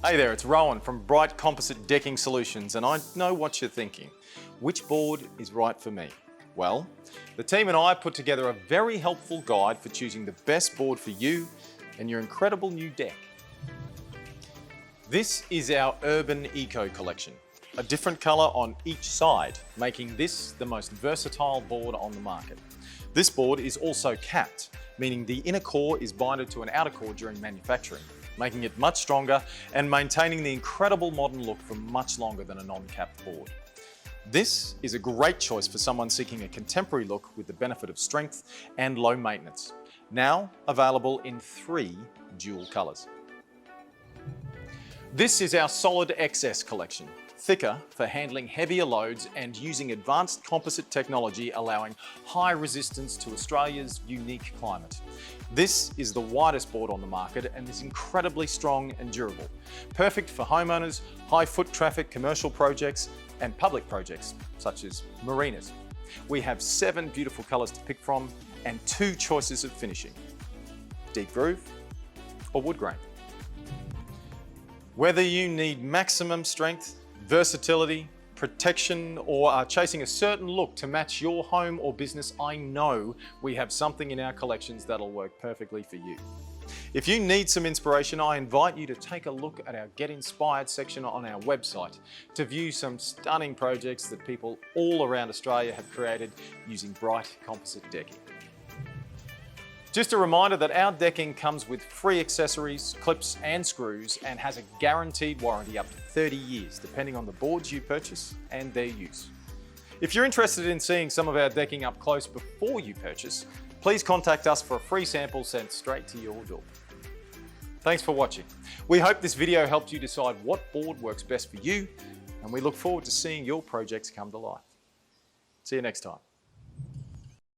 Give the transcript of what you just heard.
Hey there, it's Rowan from Brite Composite Decking Solutions, and I know what you're thinking. Which board is right for me? Well, the team and I put together a very helpful guide for choosing the best board for you and your incredible new deck. This is our Urban Eco Collection, a different colour on each side, making this the most versatile board on the market. This board is also capped, meaning the inner core is binded to an outer core during manufacturing, making it much stronger and maintaining the incredible modern look for much longer than a non-capped board. This is a great choice for someone seeking a contemporary look with the benefit of strength and low maintenance. Now available in 3 dual colours. This is our Solid XS collection, thicker for handling heavier loads and using advanced composite technology allowing high resistance to Australia's unique climate. This is the widest board on the market and is incredibly strong and durable. Perfect for homeowners, high foot traffic commercial projects and public projects such as marinas. We have 7 beautiful colours to pick from and 2 choices of finishing: deep groove or wood grain. Whether you need maximum strength, versatility, protection, or are chasing a certain look to match your home or business, I know we have something in our collections that'll work perfectly for you. If you need some inspiration, I invite you to take a look at our Get Inspired section on our website to view some stunning projects that people all around Australia have created using Brite Composite Decking. Just a reminder that our decking comes with free accessories, clips and screws and has a guaranteed warranty up to 30 years, depending on the boards you purchase and their use. If you're interested in seeing some of our decking up close before you purchase, please contact us for a free sample sent straight to your door. Thanks for watching. We hope this video helped you decide what board works best for you, and we look forward to seeing your projects come to life. See you next time.